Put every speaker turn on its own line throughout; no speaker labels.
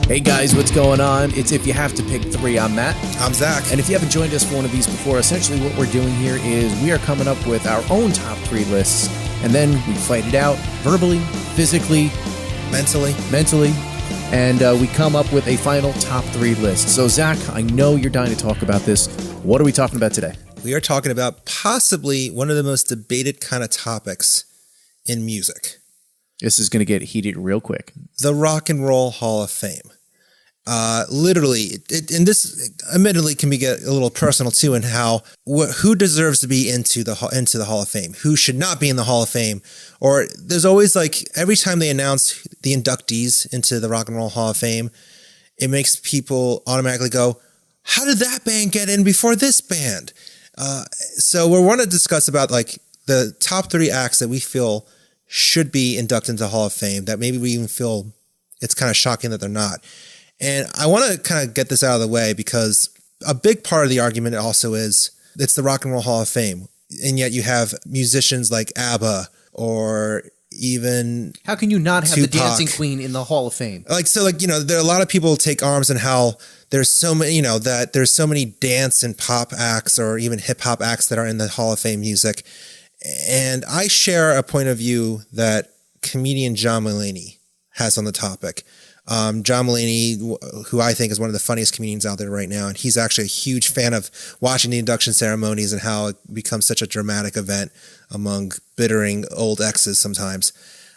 Hey guys, what's going on? It's If You Have to Pick Three. I'm Matt.
I'm Zach.
And if you haven't joined us for one of these before, essentially what we're doing here is we are coming up with our own top three lists, and then we fight it out verbally, physically,
mentally,
and we come up with a final top three list. So Zach, I know you're dying to talk about this. What are we talking about today?
We are talking about possibly one of the most debated kind of topics in music.
This is going to get heated real quick.
The Rock and Roll Hall of Fame. Literally, and this admittedly can get a little personal too, in how who deserves to be into the Hall of Fame, who should not be in the Hall of Fame, or there's always like every time they announce the inductees into the Rock and Roll Hall of Fame, it makes people automatically go, "How did that band get in before this band?" So we want to discuss about like the top three acts that we feel should be inducted into the Hall of Fame, that maybe we even feel it's kind of shocking that they're not. And I want to kind of get this out of the way because a big part of the argument also is it's the Rock and Roll Hall of Fame. And yet you have musicians like ABBA or even
How can you not have
Tupac.
the Dancing Queen in the Hall of Fame?
There are a lot of people take arms in how there's so many, that there's so many dance and pop acts or even hip hop acts that are in the Hall of Fame music. And I share a point of view that comedian John Mulaney has on the topic. John Mulaney, who I think is one of the funniest comedians out there right now, and he's actually a huge fan of watching the induction ceremonies and how it becomes such a dramatic event among bittering old exes sometimes.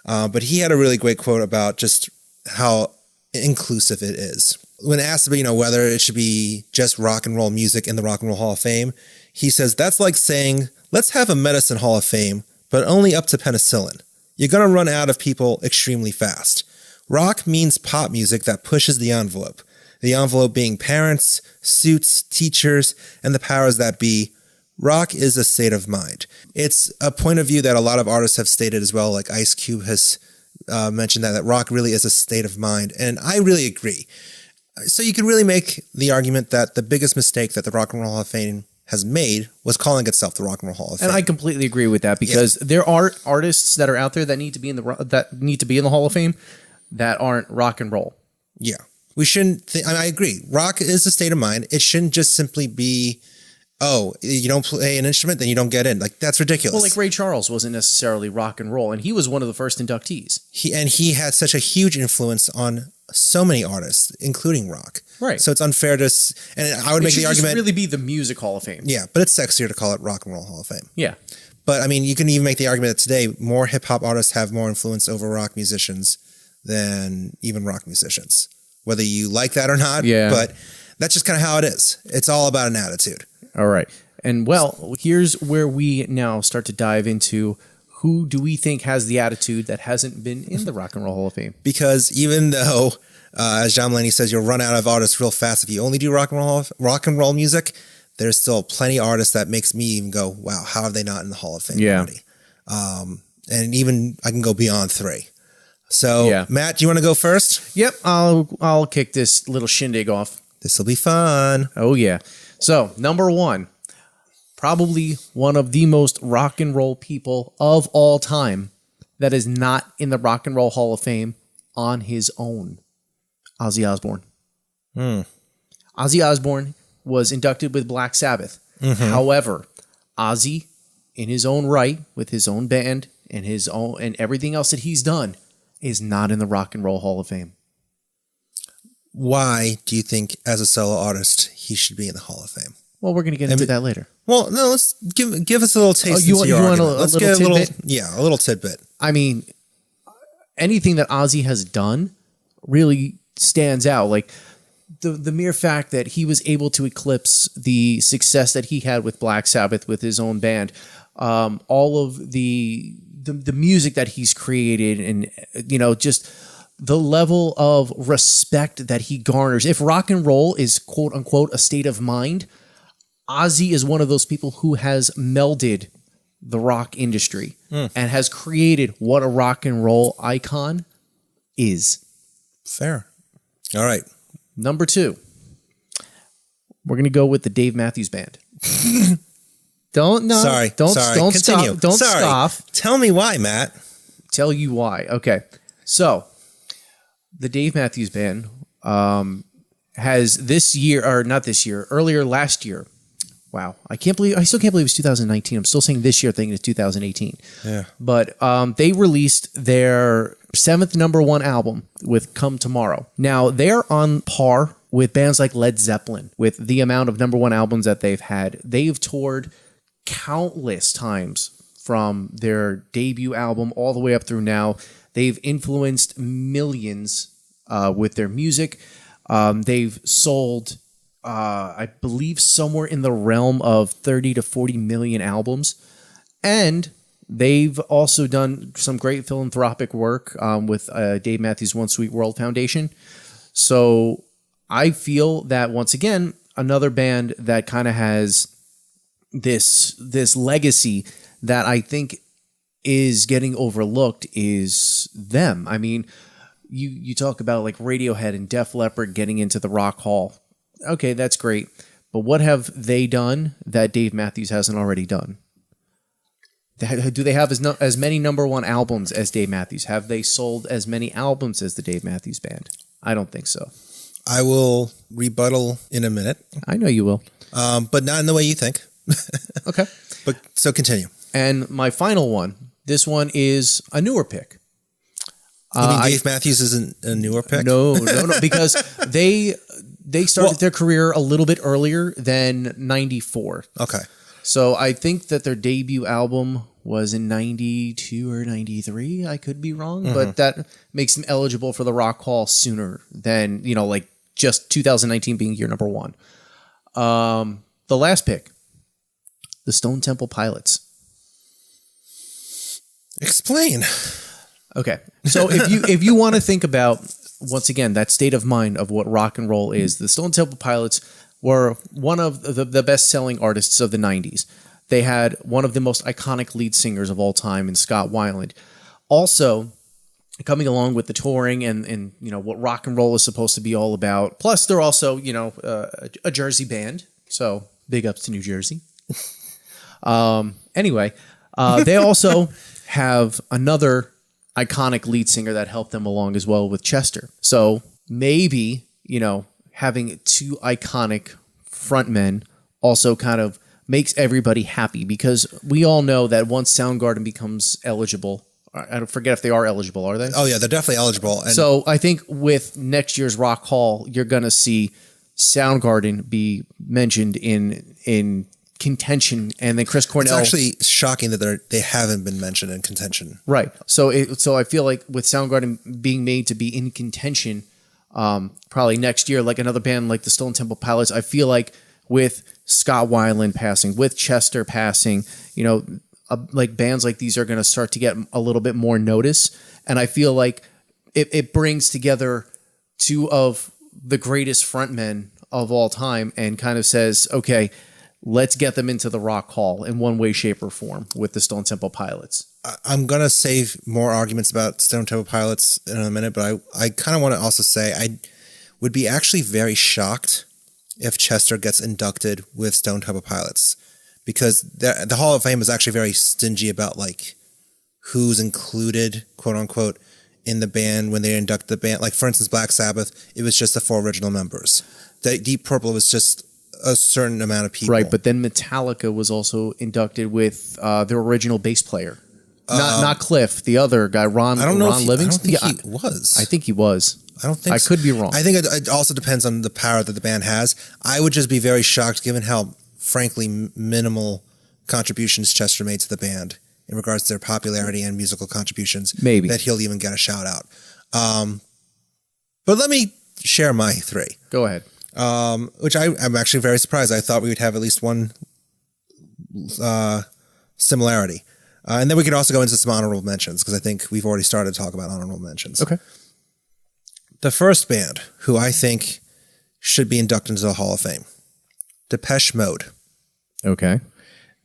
But he had a really great quote about just how inclusive it is. When asked about, whether it should be just rock and roll music in the Rock and Roll Hall of Fame, he says, that's like saying, let's have a medicine Hall of Fame, but only up to penicillin. You're going to run out of people extremely fast. Rock means pop music that pushes the envelope being parents, suits, teachers, and the powers that be. Rock is a state of mind. It's a point of view that a lot of artists have stated as well, like Ice Cube has mentioned that rock really is a state of mind, and I really agree. So you could really make the argument that the biggest mistake that the Rock and Roll Hall of Fame has made was calling itself the Rock and Roll Hall of Fame.
And I completely agree with that because there are artists that are out there that need to be in the Hall of Fame that aren't rock and roll.
Yeah. We shouldn't I agree. Rock is a state of mind. It shouldn't just simply be, oh, you don't play an instrument, then you don't get in. Like, that's ridiculous.
Well, like Ray Charles wasn't necessarily rock and roll, and he was one of the first inductees.
He had such a huge influence on so many artists, including rock.
Right.
So it's unfair to, and I would make the argument.
It should really be the Music Hall of Fame.
Yeah, but it's sexier to call it Rock and Roll Hall of Fame.
Yeah.
But I mean, you can even make the argument that today more hip hop artists have more influence over rock musicians than even rock musicians, whether you like that or not.
Yeah.
But that's just kind of how it is. It's all about an attitude.
All right. And well, here's where we now start to dive into who do we think has the attitude that hasn't been in the Rock and Roll Hall of Fame?
Because even though, as John Mulaney says, you'll run out of artists real fast if you only do rock and roll music, there's still plenty of artists that makes me even go, wow, how are they not in the Hall of Fame already? And even I can go beyond three. So, Matt, do you want to go first?
Yep, I'll kick this little shindig off.
This will be fun.
Oh, yeah. So, number one, probably one of the most rock and roll people of all time that is not in the Rock and Roll Hall of Fame on his own, Ozzy Osbourne. Ozzy Osbourne was inducted with Black Sabbath. However, Ozzy, in his own right, with his own band and his own and everything else that he's done, is not in the Rock and Roll Hall of Fame.
Why do you think, as a solo artist, he should be in the Hall of Fame?
Well, we're going to get into that later.
Well, no, let's give us a little taste.
You want
let's get a little tidbit.
I mean, anything that Ozzy has done really stands out. Like the mere fact that he was able to eclipse the success that he had with Black Sabbath with his own band, all of the music that he's created, and just the level of respect that he garners. If rock and roll is quote unquote a state of mind, Ozzy is one of those people who has melded the rock industry and has created what a rock and roll icon is.
Fair. All right.
Number two, we're going to go with the Dave Matthews Band. Don't stop.
Tell me why, Matt.
Tell you why. Okay. So, the Dave Matthews Band has this year, or not this year, earlier last year. Wow, I still can't believe it's 2019. I'm still saying this year, thinking it's 2018.
Yeah.
But they released their 7th number one album with Come Tomorrow. Now, they're on par with bands like Led Zeppelin with the amount of number one albums that they've had. They've toured countless times from their debut album all the way up through now. They've influenced millions with their music. They've sold... I believe somewhere in the realm of 30 to 40 million albums. And they've also done some great philanthropic work with Dave Matthews One Sweet World Foundation. So I feel that, once again, another band that kind of has this legacy that I think is getting overlooked is them. I mean, you talk about like Radiohead and Def Leppard getting into the Rock Hall. Okay, that's great. But what have they done that Dave Matthews hasn't already done? Do they have as many number one albums as Dave Matthews? Have they sold as many albums as the Dave Matthews Band? I don't think so.
I will rebuttal in a minute.
I know you will.
But not in the way you think.
Okay.
But so continue.
And my final one, this one is a newer pick.
You mean Dave Matthews isn't a newer pick?
No, because they started their career a little bit earlier than 94.
Okay.
So I think that their debut album was in 92 or 93. I could be wrong, but that makes them eligible for the Rock Hall sooner than, like just 2019 being year number one. The last pick, the Stone Temple Pilots.
Explain.
Okay. So if you want to think about, once again, that state of mind of what rock and roll is, the Stone Temple Pilots were one of the best-selling artists of the 90s. They had one of the most iconic lead singers of all time in Scott Weiland. Also, coming along with the touring and what rock and roll is supposed to be all about. Plus, they're also, a Jersey band. So, big ups to New Jersey. Anyway, they also have another iconic lead singer that helped them along as well with Chester. So maybe, having two iconic frontmen also kind of makes everybody happy, because we all know that once Soundgarden becomes eligible, I don't forget if they are eligible, are they?
Oh yeah, they're definitely eligible. And
so I think with next year's Rock Hall, you're going to see Soundgarden be mentioned in contention, and then Chris Cornell.
It's actually shocking that they haven't been mentioned in contention.
Right. So I feel like with Soundgarden being made to be in contention, probably next year, like another band like the Stone Temple Pilots, I feel like with Scott Weiland passing, with Chester passing, like bands like these are going to start to get a little bit more notice, and I feel like it brings together two of the greatest frontmen of all time, and kind of says, okay, let's get them into the Rock Hall in one way, shape, or form with the Stone Temple Pilots.
I'm going to save more arguments about Stone Temple Pilots in a minute, but I kind of want to also say I would be actually very shocked if Chester gets inducted with Stone Temple Pilots, because the Hall of Fame is actually very stingy about like who's included, quote unquote, in the band when they induct the band. Like, for instance, Black Sabbath, it was just the 4 original members. The Deep Purple was just a certain amount of people.
Right, but then Metallica was also inducted with their original bass player. Not Cliff, the other guy, Ron Livingston.
I don't think he was.
I think he was.
I don't think
I
so.
could be wrong.
I think it also depends on the power that the band has. I would just be very shocked, given how, frankly, minimal contributions Chester made to the band in regards to their popularity and musical contributions.
Maybe.
That he'll even get a shout out. But let me share my 3.
Go ahead.
Which I'm actually very surprised. I thought we would have at least one similarity. And then we could also go into some honorable mentions, because I think we've already started to talk about honorable mentions.
Okay.
The first band who I think should be inducted into the Hall of Fame, Depeche Mode.
Okay.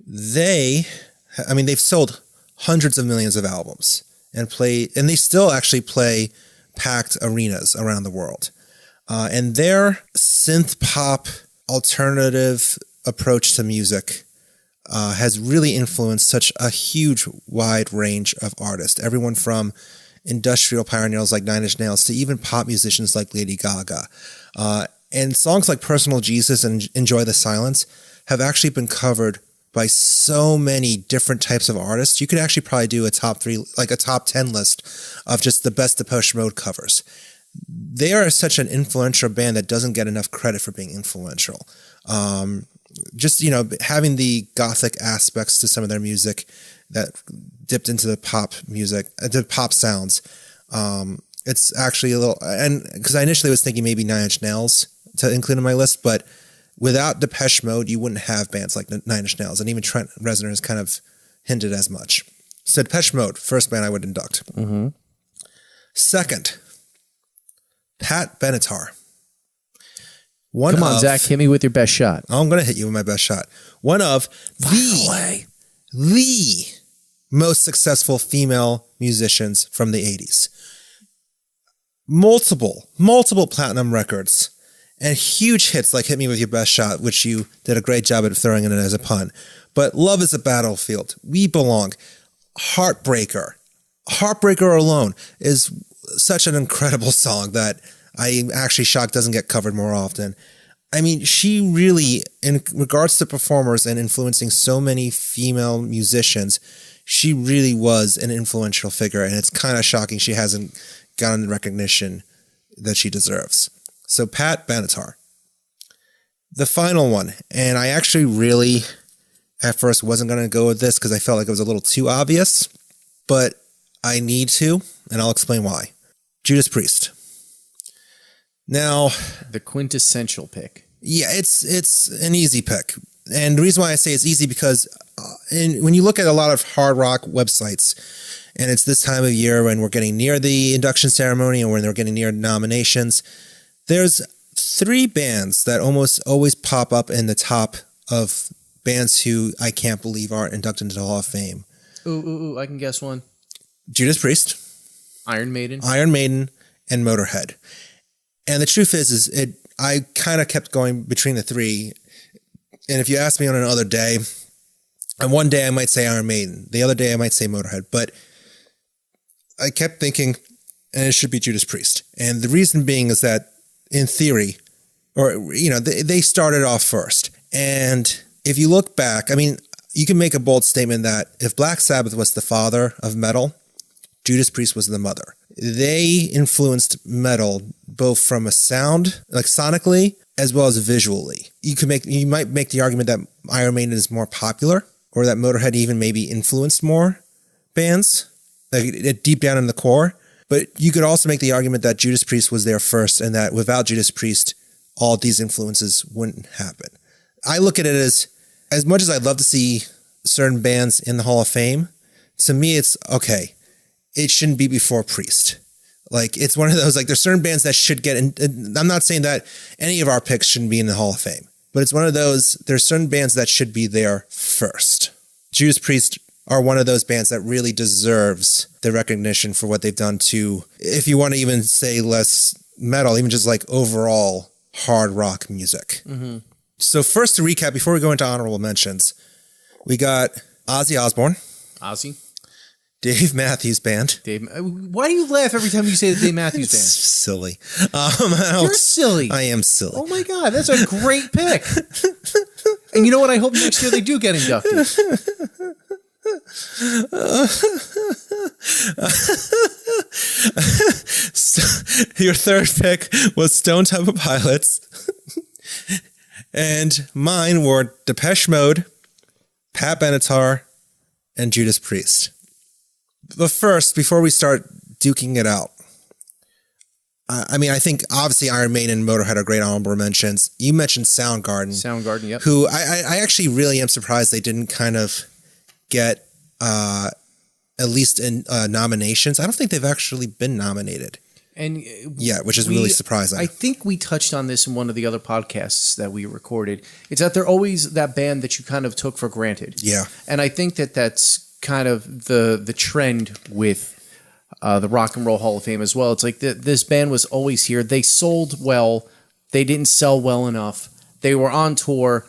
They've sold hundreds of millions of albums and they still actually play packed arenas around the world. And their synth pop alternative approach to music has really influenced such a huge wide range of artists. Everyone from industrial pioneers like Nine Inch Nails to even pop musicians like Lady Gaga. And songs like Personal Jesus and Enjoy the Silence have actually been covered by so many different types of artists. You could actually probably do a top 10 list of just the best Depeche Mode covers. They are such an influential band that doesn't get enough credit for being influential. Having the gothic aspects to some of their music that dipped into the pop music, the pop sounds. It's actually a little, and because I initially was thinking maybe Nine Inch Nails to include in my list, but without Depeche Mode, you wouldn't have bands like Nine Inch Nails, and even Trent Reznor has kind of hinted as much. So Depeche Mode, first band I would induct.
Mm-hmm.
Second, Pat Benatar.
Come on, Zach, hit me with your best shot.
I'm going to hit you with my best shot. One of the most successful female musicians from the 80s. Multiple platinum records and huge hits like Hit Me With Your Best Shot, which you did a great job at throwing in it as a pun. But Love Is a Battlefield, We Belong, Heartbreaker. Heartbreaker alone is such an incredible song that I'm actually shocked doesn't get covered more often. I mean, she really, in regards to performers and influencing so many female musicians, she really was an influential figure, and it's kind of shocking she hasn't gotten the recognition that she deserves. So Pat Benatar. The final one, and I actually really, at first, wasn't going to go with this because I felt like it was a little too obvious, but I need to, and I'll explain why. Judas Priest. Now,
the quintessential pick.
Yeah, it's an easy pick. And the reason why I say it's easy because when you look at a lot of hard rock websites, and it's this time of year when we're getting near the induction ceremony and when they're getting near nominations, there's 3 bands that almost always pop up in the top of bands who I can't believe aren't inducted into the Hall of Fame.
Ooh, I can guess one.
Judas Priest.
Iron Maiden,
and Motorhead. And the truth is I kind of kept going between the 3. And if you ask me on another day, and one day I might say Iron Maiden, the other day I might say Motorhead, but I kept thinking, and it should be Judas Priest. And the reason being is that in theory, they started off first. And if you look back, I mean, you can make a bold statement that if Black Sabbath was the father of metal, Judas Priest was the mother. They influenced metal both from a sound, like sonically, as well as visually. You might make the argument that Iron Maiden is more popular, or that Motorhead even maybe influenced more bands, like deep down in the core. But you could also make the argument that Judas Priest was there first, and that without Judas Priest, all these influences wouldn't happen. I look at it as much as I'd love to see certain bands in the Hall of Fame, to me it's, okay, it shouldn't be before Priest. Like, it's one of those, like, there's certain bands that should get in. I'm not saying that any of our picks shouldn't be in the Hall of Fame, but it's one of those, there's certain bands that should be there first. Judas Priest are one of those bands that really deserves the recognition for what they've done to, if you want to even say less metal, even just like overall hard rock music. Mm-hmm. So first to recap, before we go into honorable mentions, we got Ozzy Osbourne.
Ozzy.
Dave Matthews Band.
Why do you laugh every time you say the Dave Matthews Band?
Silly.
You're silly.
I am silly.
Oh my God, that's a great pick. And you know what? I hope next year they do get inducted.
So, your third pick was Stone Temple Pilots. And mine were Depeche Mode, Pat Benatar, and Judas Priest. But first, before we start duking it out, I think obviously Iron Maiden and Motorhead are great honorable mentions. You mentioned Soundgarden.
Soundgarden, yep.
Who I actually really am surprised they didn't kind of get at least in nominations. I don't think they've actually been nominated.
And
yeah, which is really surprising.
I think we touched on this in one of the other podcasts that we recorded. It's that they're always that band that you kind of took for granted.
Yeah.
And I think that that's kind of the trend with the Rock and Roll Hall of Fame as well. It's like this band was always here. They sold well. They didn't sell well enough. They were on tour.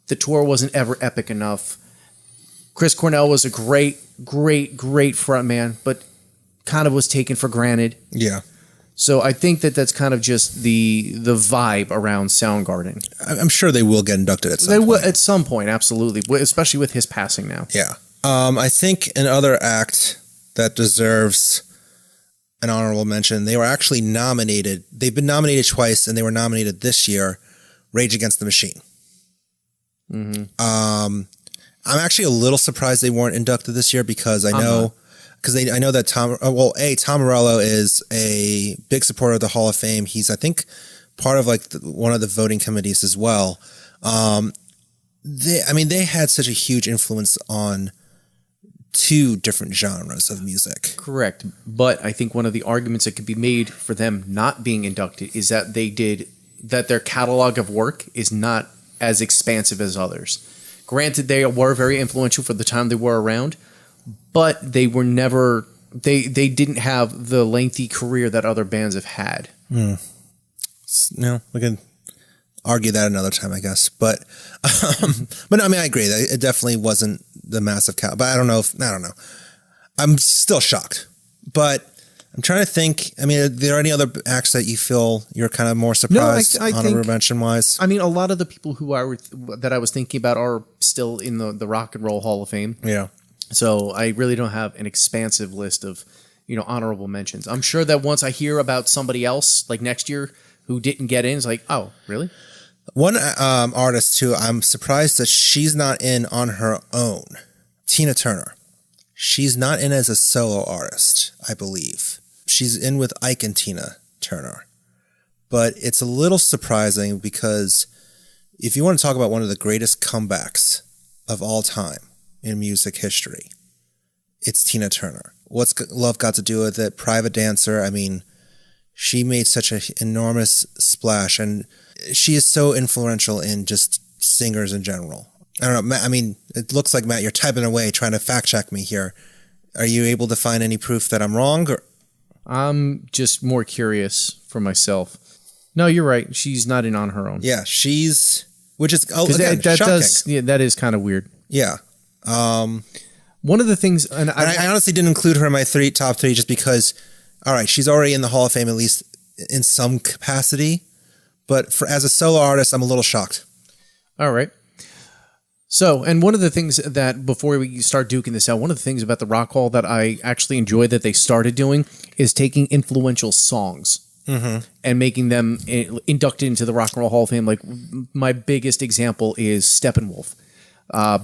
The tour wasn't ever epic enough. Chris Cornell was a great frontman, but kind of was taken for granted.
Yeah.
So I think that's kind of just the vibe around Soundgarden.
I'm sure they will get inducted at some
They
point.
will at some point, absolutely, especially with his passing now.
Yeah. I think another act that deserves an honorable mention, they were actually nominated. They've been nominated twice, and they were nominated this year, Rage Against the Machine. Mm-hmm. I'm actually a little surprised they weren't inducted this year because I know that Tom Morello is a big supporter of the Hall of Fame. He's, I think, part of like one of the voting committees as well. They had such a huge influence on two different genres of music.
Correct. But I think one of the arguments that could be made for them not being inducted is that their catalog of work is not as expansive as others. Granted, they were very influential for the time they were around, but they were never, they didn't have the lengthy career that other bands have had.
No, we can argue that another time, I guess. But no, I mean, I agree that it definitely wasn't the massive but I don't know. I'm still shocked, but I'm trying to think. I mean, are there any other acts that you feel you're kind of more surprised honorable mention wise?
I mean, a lot of the people that I was thinking about are still in the Rock and Roll Hall of Fame.
Yeah.
So I really don't have an expansive list of, honorable mentions. I'm sure that once I hear about somebody else, like next year, who didn't get in, it's like, oh, really?
One artist too, I'm surprised that she's not in on her own. Tina Turner. She's not in as a solo artist, I believe. She's in with Ike and Tina Turner. But it's a little surprising because if you want to talk about one of the greatest comebacks of all time in music history, it's Tina Turner. What's Love Got to Do with It? Private Dancer. I mean, she made such an enormous splash, and she is so influential in just singers in general. I don't know, Matt, I mean, it looks like, Matt, you're typing away trying to fact check me here. Are you able to find any proof that I'm wrong? Or?
I'm just more curious for myself. No, you're right. She's not in on her own.
Yeah, which is again, shocking.
That is kind of weird.
Yeah.
One of the things, and
I honestly didn't include her in my top three just because, all right, she's already in the Hall of Fame, at least in some capacity. But as a solo artist, I'm a little shocked.
All right. So, and one of the things that, before we start duking this out, one of the things about the Rock Hall that I actually enjoy that they started doing is taking influential songs and making them inducted into the Rock and Roll Hall of Fame. Like, my biggest example is Steppenwolf,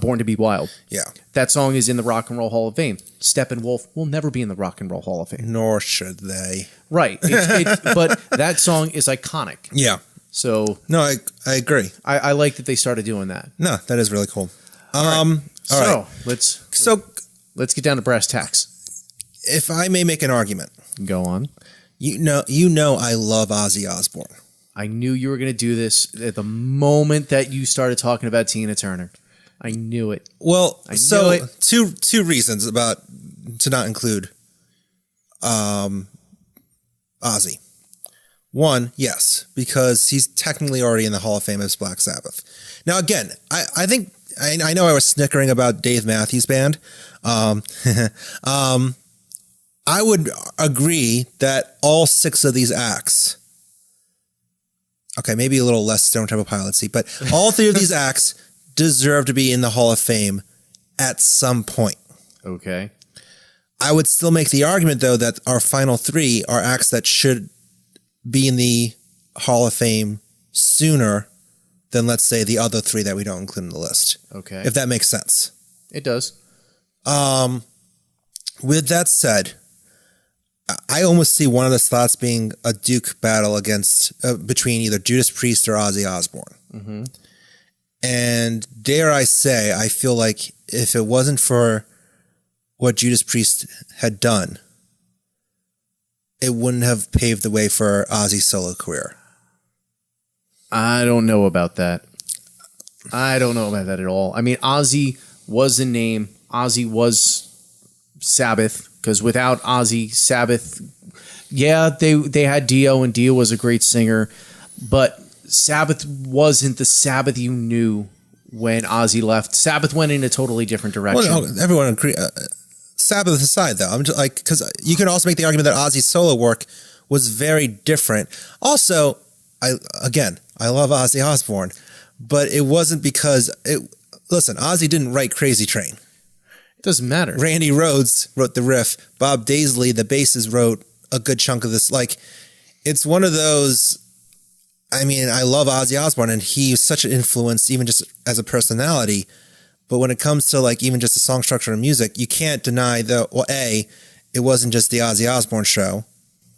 Born to Be Wild.
Yeah.
That song is in the Rock and Roll Hall of Fame. Steppenwolf will never be in the Rock and Roll Hall of Fame.
Nor should they.
Right. But that song is iconic.
Yeah.
So
no, I agree.
I like that they started doing that.
No, that is really cool.
All right. Let's get down to brass tacks.
If I may make an argument,
go on.
You know, I love Ozzy Osbourne.
I knew you were going to do this at the moment that you started talking about Tina Turner. I knew it.
Well, two reasons to not include Ozzy. One, yes, because he's technically already in the Hall of Fame as Black Sabbath. Now, again, I think I know I was snickering about Dave Matthews Band. I would agree that all six of these acts, okay, maybe a little less Stone Temple Pilots-y, but all three of these acts deserve to be in the Hall of Fame at some point.
Okay.
I would still make the argument, though, that our final three are acts that should be in the Hall of Fame sooner than, let's say, the other three that we don't include in the list.
Okay.
If that makes sense.
It does.
With that said, I almost see one of the slots being a Duke battle between either Judas Priest or Ozzy Osbourne. Mm-hmm. And dare I say, I feel like if it wasn't for what Judas Priest had done, it wouldn't have paved the way for Ozzy's solo career.
I don't know about that. I don't know about that at all. I mean, Ozzy was a name. Ozzy was Sabbath, because without Ozzy, Sabbath, yeah, they had Dio, and Dio was a great singer, but Sabbath wasn't the Sabbath you knew when Ozzy left. Sabbath went in a totally different direction.
Well, everyone agrees. Sabbath aside, though, I'm just like, because you can also make the argument that Ozzy's solo work was very different. Also, I love Ozzy Osbourne, but it wasn't because listen, Ozzy didn't write Crazy Train.
It doesn't matter.
Randy Rhoads wrote the riff. Bob Daisley, the bassist, wrote a good chunk of this. Like, it's one of those. I mean, I love Ozzy Osbourne, and he's such an influence, even just as a personality. But when it comes to like even just the song structure and music, you can't deny it wasn't just the Ozzy Osbourne show.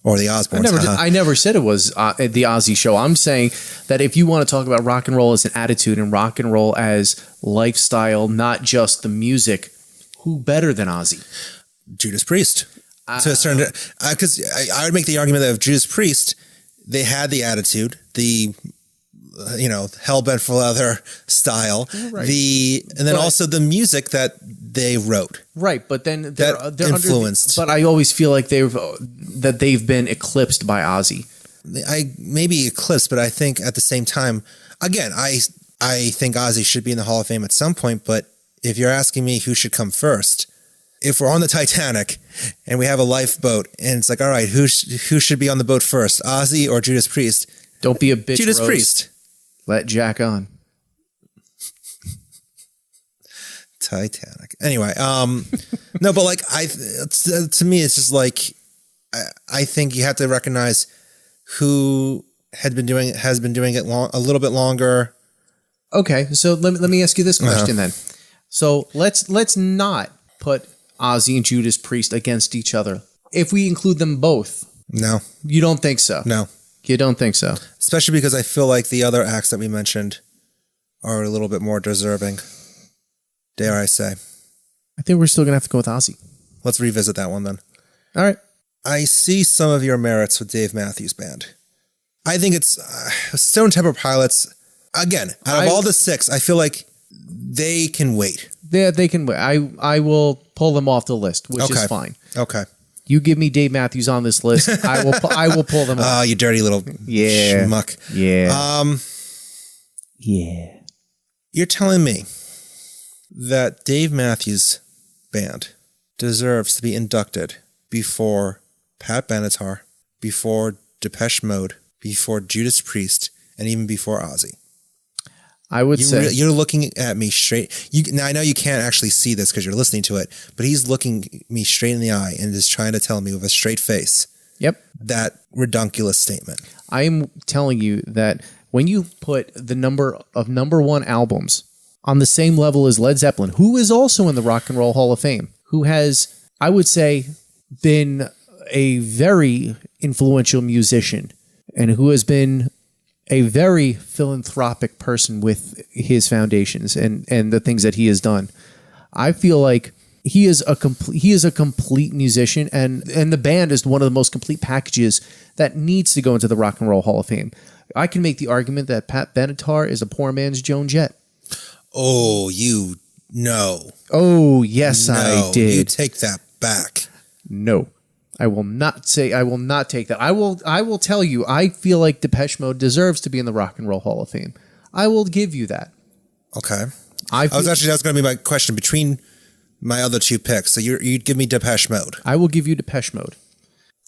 Or the Osbournes.
I never said it was the Ozzy show. I'm saying that if you want to talk about rock and roll as an attitude and rock and roll as lifestyle, not just the music, who better than Ozzy?
Judas Priest. To a certain, because I would make the argument that if Judas Priest, they had the attitude, the hell bent for leather style, right. Also the music that they wrote,
right? But then they're
influenced.
But I always feel like they've been eclipsed by Ozzy.
I maybe eclipsed, but I think at the same time, again, I think Ozzy should be in the Hall of Fame at some point. But if you're asking me who should come first, if we're on the Titanic and we have a lifeboat and it's like, all right, who should be on the boat first, Ozzy or Judas Priest?
Don't be a bitch,
Judas
Rose.
Priest.
Let Jack on.
Titanic. Anyway, no, but like to me, it's just like I think you have to recognize who has been doing it a little bit longer.
Okay, so let me ask you this question then. So let's not put Ozzy and Judas Priest against each other. If we include them both,
no,
you don't think so?
No,
you don't think so?
Especially because I feel like the other acts that we mentioned are a little bit more deserving. Dare I say?
I think we're still gonna have to go with Ozzy.
Let's revisit that one then.
All right.
I see some of your merits with Dave Matthews Band. I think it's Stone Temple Pilots. Again, out of all the six, I feel like they can wait.
Yeah, they can wait. I will pull them off the list, which is fine.
Okay.
You give me Dave Matthews on this list, I will pull them off.
Oh, you dirty little schmuck.
Yeah. Yeah.
You're telling me that Dave Matthews Band deserves to be inducted before Pat Benatar, before Depeche Mode, before Judas Priest, and even before Ozzy?
I would say
you're looking at me straight. Now I know you can't actually see this because you're listening to it, but he's looking me straight in the eye and is trying to tell me with a straight face.
Yep.
That redunculous statement.
I am telling you that when you put the number one albums on the same level as Led Zeppelin, who is also in the Rock and Roll Hall of Fame, who has, I would say, been a very influential musician and who has been a very philanthropic person with his foundations and the things that he has done. I feel like he is a complete musician, and the band is one of the most complete packages that needs to go into the Rock and Roll Hall of Fame. I can make the argument that Pat Benatar is a poor man's Joan Jett.
Oh, you know.
Oh, yes, no, I did.
You take that back.
No. I will not take that. I will tell you, I feel like Depeche Mode deserves to be in the Rock and Roll Hall of Fame. I will give you that.
Okay. That was going to be my question between my other two picks. So you'd give me Depeche Mode.
I will give you Depeche Mode.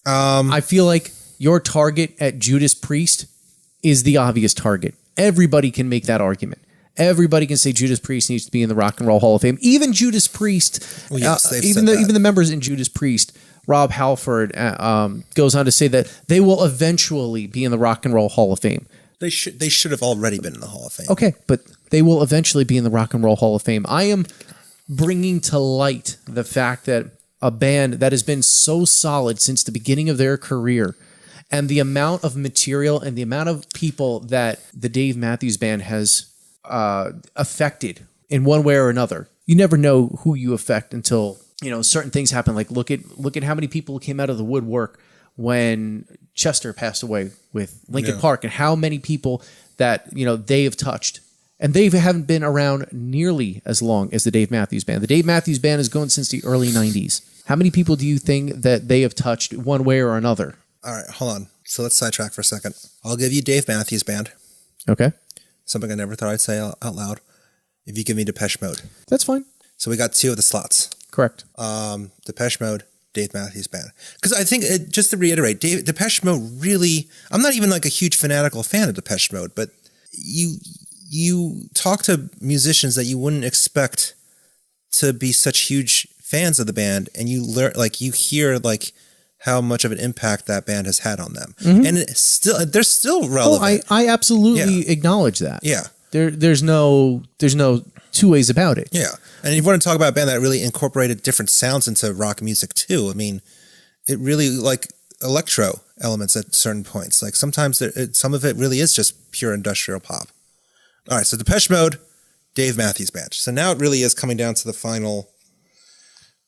I feel like your target at Judas Priest is the obvious target. Everybody can make that argument. Everybody can say Judas Priest needs to be in the Rock and Roll Hall of Fame. Even Judas Priest,
well, yes,
even the members in Judas Priest, Rob Halford goes on to say that they will eventually be in the Rock and Roll Hall of Fame.
They should have already been in the Hall of Fame.
Okay, but they will eventually be in the Rock and Roll Hall of Fame. I am bringing to light the fact that a band that has been so solid since the beginning of their career, and the amount of material and the amount of people that the Dave Matthews Band has affected in one way or another. You never know who you affect until certain things happen. Like look at how many people came out of the woodwork when Chester passed away with Linkin Park, and how many people that they have touched, and they haven't been around nearly as long as the Dave Matthews Band. The Dave Matthews Band has gone since the early 90s. How many people do you think that they have touched one way or another?
All right, hold on. So let's sidetrack for a second. I'll give you Dave Matthews Band.
Okay.
Something I never thought I'd say out loud. If you give me Depeche Mode.
That's fine.
So we got two of the slots.
Correct.
Depeche Mode, Dave Matthews Band. Because I think, just to reiterate, Depeche Mode really, I'm not even like a huge fanatical fan of Depeche Mode, but you talk to musicians that you wouldn't expect to be such huge fans of the band, and you learn, like, you hear like how much of an impact that band has had on them. And they're still relevant.
I absolutely acknowledge that.
Yeah.
There's no two ways about it.
Yeah. And if you want to talk about a band that really incorporated different sounds into rock music too, I mean, it really, like, electro elements at certain points. Like, sometimes some of it really is just pure industrial pop. All right, so Depeche Mode, Dave Matthews Band. So now it really is coming down to the final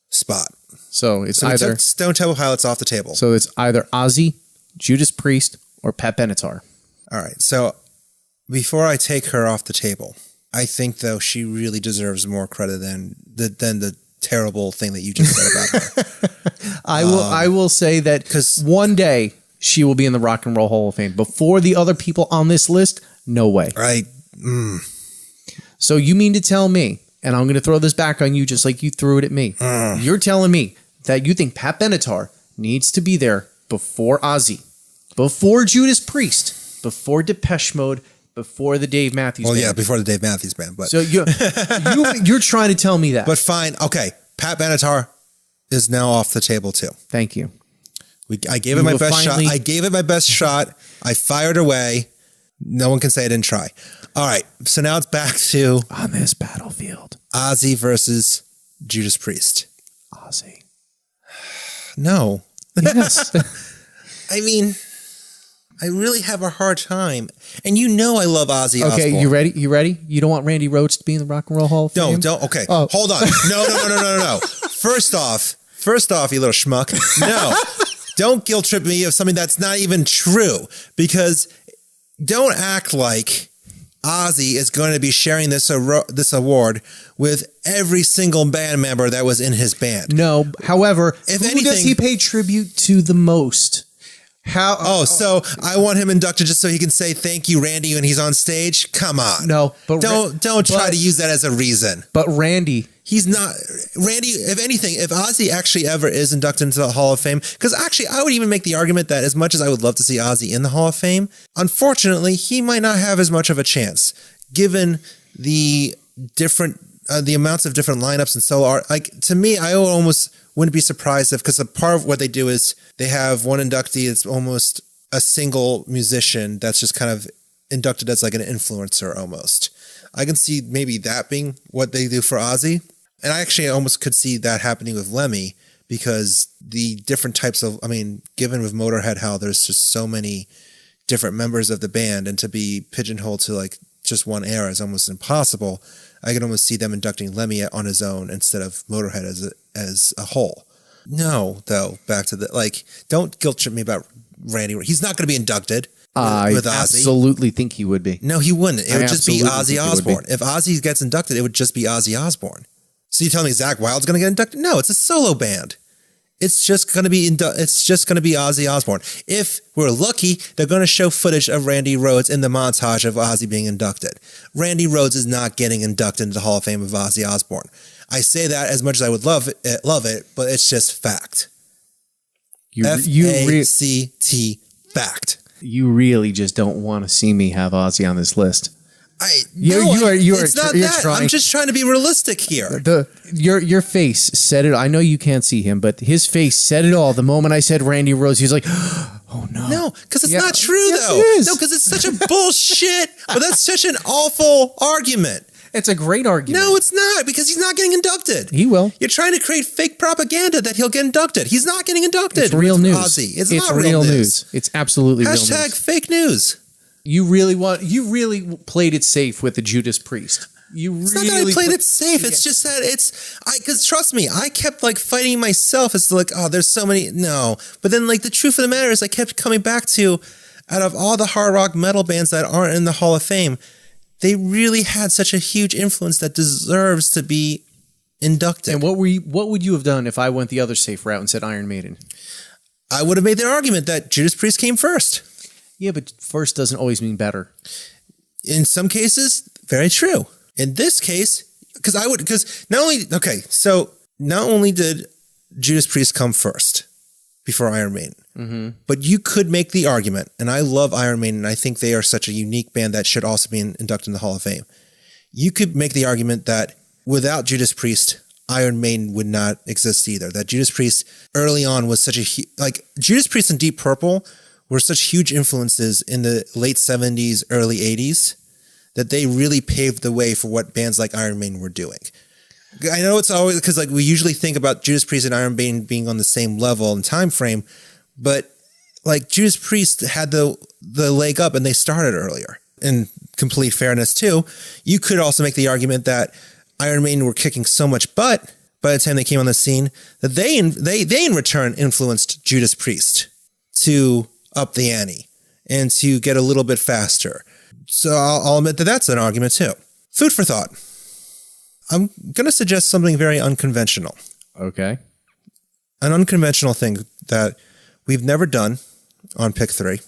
spot.
So it's either
Stone Temple Pilots off the table.
So it's either Ozzy, Judas Priest, or Pat Benatar.
All right, so before I take her off the table, I think, though, she really deserves more credit than the terrible thing that you just said about her.
I will say that one day she will be in the Rock and Roll Hall of Fame. Before the other people on this list, no way. So you mean to tell me, and I'm going to throw this back on you just like you threw it at me. You're telling me that you think Pat Benatar needs to be there before Ozzy, before Judas Priest, before Depeche Mode, before the Dave Matthews Band?
Well, yeah, before the Dave Matthews Band. But
so you're trying to tell me that.
But fine. Okay. Pat Benatar is now off the table too.
Thank you.
I gave it my best shot. I gave it my best shot. I fired away. No one can say I didn't try. All right. So now it's back to
on this battlefield,
Ozzy versus Judas Priest.
Ozzy.
No.
Yes.
I mean, I really have a hard time. And you know I love Ozzy Osbourne.
Okay, you ready? You ready? You don't want Randy Rhoads to be in the Rock and Roll Hall of Fame?
Don't. Okay. Oh. Hold on. No. First off, you little schmuck. No. Don't guilt trip me of something that's not even true. Because don't act like Ozzy is going to be sharing this award with every single band member that was in his band.
No. However, who does he pay tribute to the most?
So I want him inducted just so he can say thank you, Randy, when he's on stage? Come on.
No, but
don't try to use that as a reason.
But Randy,
he's not. Randy, if anything, if Ozzy actually ever is inducted into the Hall of Fame, because actually I would even make the argument that as much as I would love to see Ozzy in the Hall of Fame, unfortunately he might not have as much of a chance given the different the amounts of different lineups and so on. Like, to me, I almost wouldn't be surprised if, because a part of what they do is they have one inductee that's almost a single musician that's just kind of inducted as like an influencer almost. I can see maybe that being what they do for Ozzy. And I actually almost could see that happening with Lemmy, because the different types of, I mean, given with Motorhead how there's just so many different members of the band, and to be pigeonholed to like just one era is almost impossible. I can almost see them inducting Lemmy on his own instead of Motorhead as a whole. No, though, back to the, like, don't guilt trip me about Randy. He's not going to be inducted with Ozzy. I
absolutely think he would be.
No, he wouldn't. It would just be Ozzy Osbourne. If Ozzy gets inducted, it would just be Ozzy Osbourne. So you tell me Zakk Wylde's going to get inducted? No, it's a solo band. It's just going to be Ozzy Osbourne. If we're lucky, they're going to show footage of Randy Rhoads in the montage of Ozzy being inducted. Randy Rhoads is not getting inducted into the Hall of Fame of Ozzy Osbourne. I say that as much as I would love it, but it's just fact. F-A-C-T, fact.
You really just don't want to see me have Ozzy on this list.
It's not that. I'm just trying to be realistic here.
Your face said it. I know you can't see him, but his face said it all. The moment I said Randy Rhoads, he was like, "Oh no,
no," because it's not true though. It is. No, because it's such a bullshit. But that's such an awful argument.
It's a great argument.
No, it's not, because he's not getting inducted.
He will.
You're trying to create fake propaganda that he'll get inducted. He's not getting inducted.
It's real news.
Ozzy. It's not real news.
It's absolutely real news.
Hashtag fake news.
You really played it safe with the Judas Priest.
It's not that I played it safe. It's just that because trust me, I kept like fighting myself as to like, oh, there's so many. No. But then like the truth of the matter is I kept coming back to, out of all the hard rock metal bands that aren't in the Hall of Fame, they really had such a huge influence that deserves to be inducted.
And what would you have done if I went the other safe route and said Iron Maiden?
I would have made the argument that Judas Priest came first.
Yeah, but first doesn't always mean better.
In some cases, very true. In this case, so not only did Judas Priest come first before Iron Maiden, but you could make the argument, and I love Iron Maiden, and I think they are such a unique band that should also be inducted in the Hall of Fame. You could make the argument that without Judas Priest, Iron Maiden would not exist either. That Judas Priest early on was such a Judas Priest and Deep Purple were such huge influences in the late 70s, early 80s that they really paved the way for what bands like Iron Maiden were doing. I know it's always because we usually think about Judas Priest and Iron Maiden being on the same level and time frame, but Judas Priest had the leg up and they started earlier. In complete fairness too, you could also make the argument that Iron Maiden were kicking so much butt by the time they came on the scene that they in return influenced Judas Priest to up the ante and to get a little bit faster. So I'll admit that that's an argument too. Food for thought. I'm going to suggest something very unconventional.
Okay.
An unconventional thing that we've never done on Pick 3.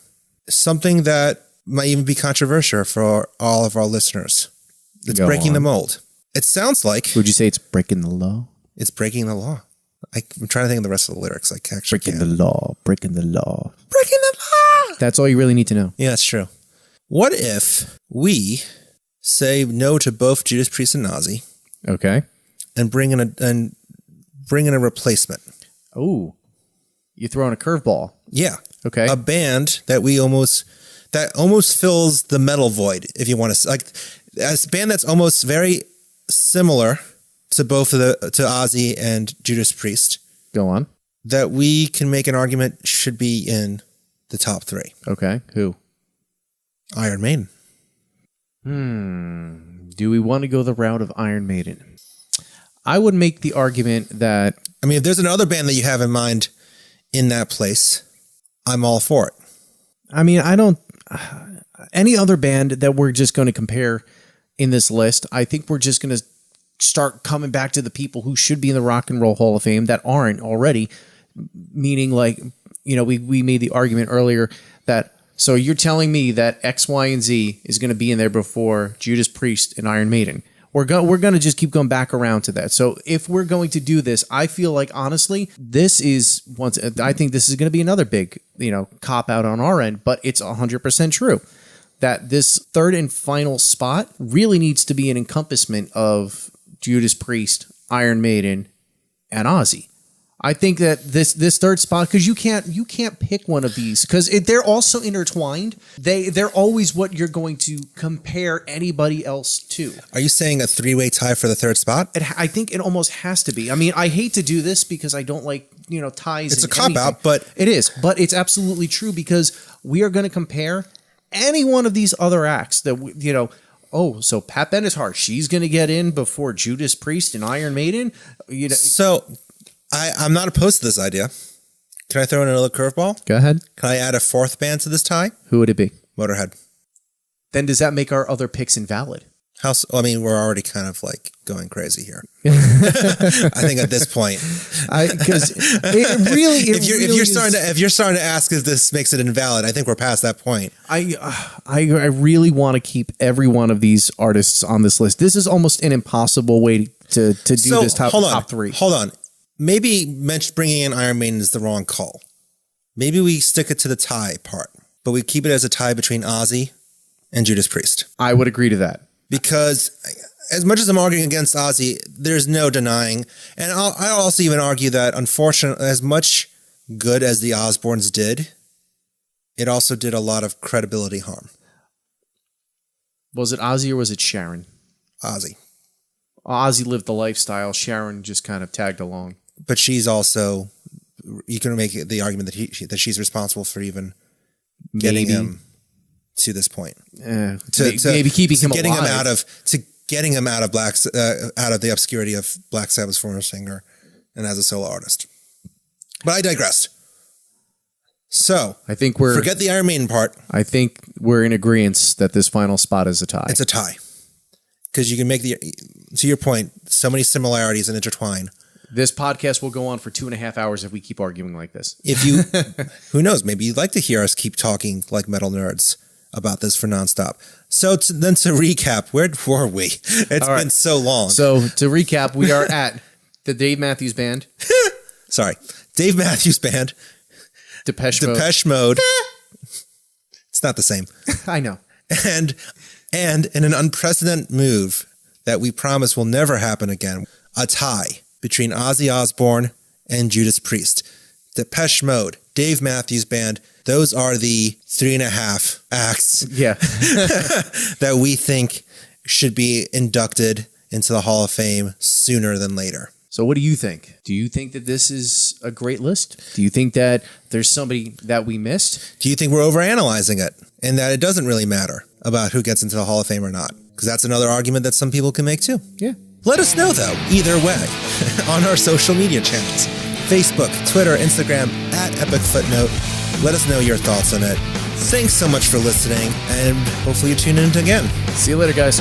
Something that might even be controversial for all of our listeners. It's breaking the mold. It sounds like...
Would you say it's breaking the law?
It's breaking the law. I'm trying to think of the rest of the lyrics. I actually
breaking the law. Breaking the law.
Breaking the law!
That's all you really need to know.
Yeah, that's true. What if we say no to both Judas Priest and Ozzy?
Okay.
And bring in a replacement.
Oh, you're throwing a curveball.
Yeah.
Okay.
A band that almost fills the metal void, if you want to, a band that's almost very similar to both to Ozzy and Judas Priest.
Go on.
That we can make an argument should be in the top 3.
Okay. Who?
Iron Maiden.
Do we want to go the route of Iron Maiden? I would make the argument that...
I mean, if there's another band that you have in mind in that place, I'm all for it.
I mean, I don't... Any other band that we're just going to compare in this list, I think we're just going to start coming back to the people who should be in the Rock and Roll Hall of Fame that aren't already. Meaning, we made the argument earlier that... So you're telling me that X, Y, and Z is going to be in there before Judas Priest and Iron Maiden. We're going to just keep going back around to that. So if we're going to do this, I feel like, honestly, I think this is going to be another big, cop out on our end, but it's 100% true that this third and final spot really needs to be an encompassment of Judas Priest, Iron Maiden, and Ozzy. I think that this third spot, because you can't pick one of these because they're also intertwined. They're always what you're going to compare anybody else to.
Are you saying a 3-way tie for the third spot?
I think it almost has to be. I mean, I hate to do this because I don't like ties.
It's a cop out, but
it is. But it's absolutely true because we are going to compare any one of these other acts that Oh, so Pat Benatar, she's going to get in before Judas Priest and Iron Maiden.
So. I'm not opposed to this idea. Can I throw in another curveball?
Go ahead.
Can I add a 4th band to this tie?
Who would it be?
Motorhead.
Then does that make our other picks invalid?
We're already kind of going crazy here. I think at this point,
because
if you're starting to ask if this makes it invalid, I think we're past that point.
I really want to keep every one of these artists on this list. This is almost an impossible way to do this top 3.
Hold on. Maybe bringing in Iron Maiden is the wrong call. Maybe we stick it to the tie part, but we keep it as a tie between Ozzy and Judas Priest.
I would agree to that.
Because as much as I'm arguing against Ozzy, there's no denying. And I'll also even argue that, unfortunately, as much good as the Osbournes did, it also did a lot of credibility harm.
Was it Ozzy or was it Sharon?
Ozzy.
Ozzy lived the lifestyle. Sharon just kind of tagged along.
But she's also, you can make the argument that she's responsible for even getting him to this point.
Maybe keeping him
getting
alive.
Getting him out of the obscurity of Black Sabbath's former singer and as a solo artist. But I digress. So
I think
forget the Iron Maiden part.
I think we're in agreement that this final spot is a tie.
It's a tie. Because you can make to your point, so many similarities and intertwine.
This podcast will go on for 2.5 hours if we keep arguing like this.
Who knows? Maybe you'd like to hear us keep talking like metal nerds about this for nonstop. So to recap, where were we? It's been so long.
So to recap, we are at The Dave Matthews Band.
Sorry. Dave Matthews Band.
Depeche Mode.
Depeche Mode. It's not the same.
I know.
And in an unprecedented move that we promise will never happen again, a tie between Ozzy Osbourne and Judas Priest. Depeche Mode, Dave Matthews Band, those are the 3.5 acts
Yeah.
that we think should be inducted into the Hall of Fame sooner than later.
So what do you think? Do you think that this is a great list? Do you think that there's somebody that we missed?
Do you think we're overanalyzing it and that it doesn't really matter about who gets into the Hall of Fame or not? Because that's another argument that some people can make too.
Yeah.
Let us know, though, either way, on our social media channels. Facebook, Twitter, Instagram, @Epic Footnote. Let us know your thoughts on it. Thanks so much for listening, and hopefully you tune in again.
See you later, guys.